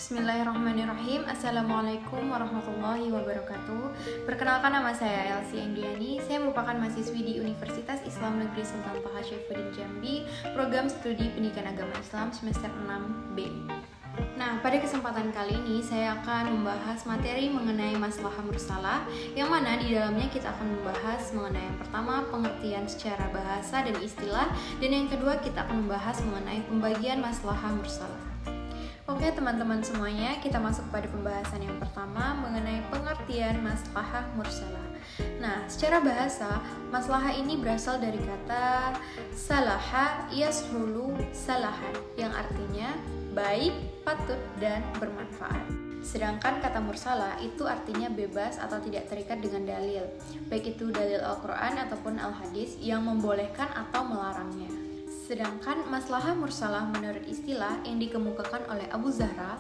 Bismillahirrahmanirrahim. Assalamualaikum warahmatullahi wabarakatuh. Perkenalkan, nama saya Elsie Engdiani. Saya merupakan mahasiswi di Universitas Islam Negeri Sultan Toha Syaifuddin Jambi, program studi pendidikan agama Islam semester 6B. Nah, pada kesempatan kali ini saya akan membahas materi mengenai maslahah mursalah, yang mana di dalamnya kita akan membahas mengenai yang pertama, pengertian secara bahasa dan istilah, dan yang kedua kita akan membahas mengenai pembagian maslahah mursalah. Oke teman-teman semuanya, kita masuk pada pembahasan yang pertama mengenai pengertian maslahah mursalah. Nah, secara bahasa, maslahah ini berasal dari kata salaha yashulu salahan, yang artinya baik, patut, dan bermanfaat. Sedangkan kata mursalah itu artinya bebas atau tidak terikat dengan dalil, baik itu dalil Al-Quran ataupun Al-Hadis yang membolehkan atau melarangnya. Sedangkan maslahah mursalah menurut istilah yang dikemukakan oleh Abu Zahra,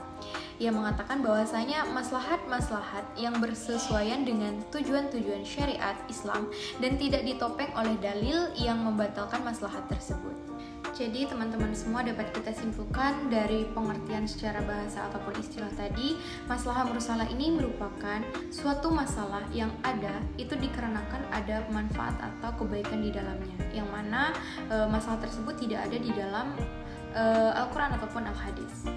ia mengatakan bahwasanya maslahat-maslahat yang bersesuaian dengan tujuan-tujuan syariat Islam dan tidak ditopeng oleh dalil yang membatalkan maslahat tersebut. Jadi teman-teman semua, dapat kita simpulkan dari pengertian secara bahasa ataupun istilah tadi, maslahah mursalah ini merupakan suatu masalah yang ada itu dikarenakan ada manfaat atau kebaikan di dalamnya, yang mana masalah tersebut tidak ada di dalam Al-Quran ataupun Al-Hadis.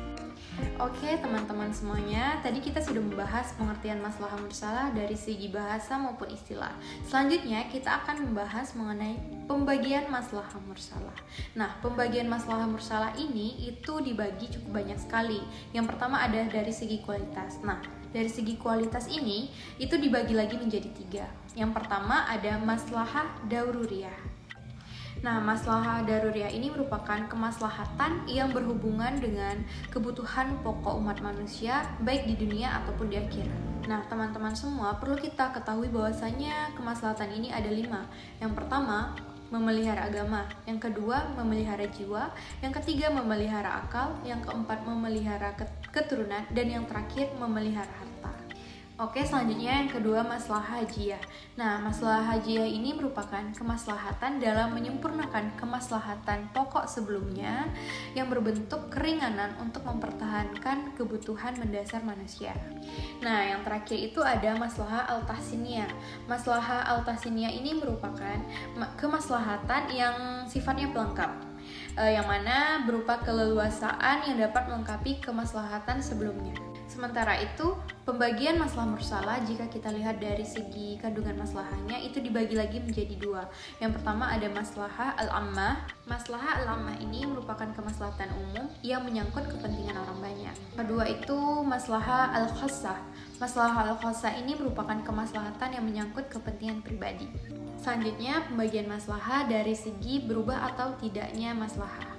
Oke teman-teman semuanya, tadi kita sudah membahas pengertian maslahah mursalah dari segi bahasa maupun istilah. Selanjutnya kita akan membahas mengenai pembagian maslahah mursalah. Nah, pembagian maslahah mursalah ini itu dibagi cukup banyak sekali. Yang pertama ada dari segi kualitas. Nah, dari segi kualitas ini itu dibagi lagi menjadi 3. Yang pertama ada maslahah daruriyah. Nah, maslahah daruriyah ini merupakan kemaslahatan yang berhubungan dengan kebutuhan pokok umat manusia, baik di dunia ataupun di akhirat. Nah, teman-teman semua, perlu kita ketahui bahwasanya kemaslahatan ini ada 5. Yang pertama, memelihara agama. Yang kedua, memelihara jiwa. Yang ketiga, memelihara akal. Yang keempat, memelihara keturunan. Dan yang terakhir, memelihara harta. Oke, selanjutnya yang kedua, maslahah hajiyah. Nah, maslahah hajiyah ini merupakan kemaslahatan dalam menyempurnakan kemaslahatan pokok sebelumnya yang berbentuk keringanan untuk mempertahankan kebutuhan mendasar manusia. Nah, yang terakhir itu ada maslahah al-tahsiniyah. Maslahah al-tahsiniyah ini merupakan kemaslahatan yang sifatnya pelengkap, yang mana berupa keleluasaan yang dapat melengkapi kemaslahatan sebelumnya. Sementara itu, pembagian maslahah mursalah jika kita lihat dari segi kandungan maslahahnya itu dibagi lagi menjadi 2. Yang pertama ada maslahah al-ammah. Maslahah al-ammah ini merupakan kemaslahatan umum yang menyangkut kepentingan orang banyak. Kedua itu maslahah al-khassah. Maslahah al-khassah ini merupakan kemaslahatan yang menyangkut kepentingan pribadi. Selanjutnya, pembagian maslahah dari segi berubah atau tidaknya maslahah.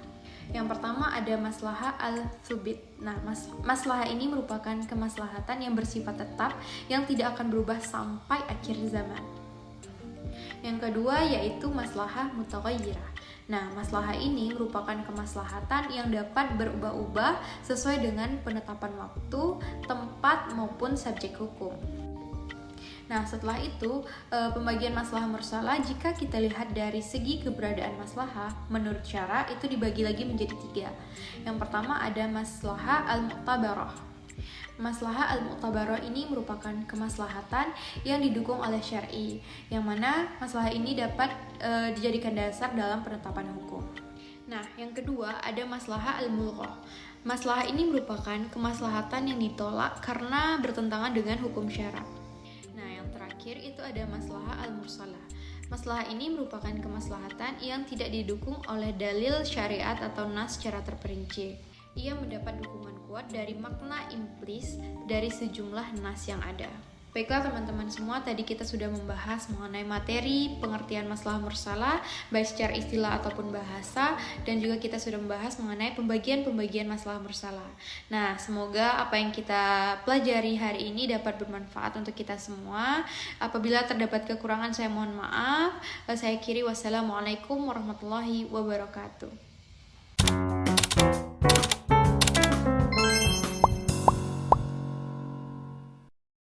Yang pertama ada maslahah al-thubit. Nah, maslahah ini merupakan kemaslahatan yang bersifat tetap yang tidak akan berubah sampai akhir zaman. Yang kedua yaitu maslahah mutaghayyirah. Nah, maslahah ini merupakan kemaslahatan yang dapat berubah-ubah sesuai dengan penetapan waktu, tempat maupun subjek hukum. Nah, setelah itu, pembagian maslahah mursalah jika kita lihat dari segi keberadaan maslahah, menurut syara itu dibagi lagi menjadi 3. Yang pertama ada maslahah al-mu'tabarah. Maslahah al-mu'tabarah ini merupakan kemaslahatan yang didukung oleh syar'i, yang mana maslahah ini dapat dijadikan dasar dalam penetapan hukum. Nah, yang kedua ada maslahah al-mulghah. Maslahah ini merupakan kemaslahatan yang ditolak karena bertentangan dengan hukum syara. Terakhir itu ada maslahah al-mursalah. Maslahah ini merupakan kemaslahatan yang tidak didukung oleh dalil syariat atau nas secara terperinci. Ia mendapat dukungan kuat dari makna implis dari sejumlah nas yang ada. Baiklah teman-teman semua, tadi kita sudah membahas mengenai materi pengertian maslahah mursalah baik secara istilah ataupun bahasa, dan juga kita sudah membahas mengenai pembagian maslahah mursalah. Nah, semoga apa yang kita pelajari hari ini dapat bermanfaat untuk kita semua. Apabila terdapat kekurangan saya mohon maaf. Saya akhiri, wassalamualaikum warahmatullahi wabarakatuh.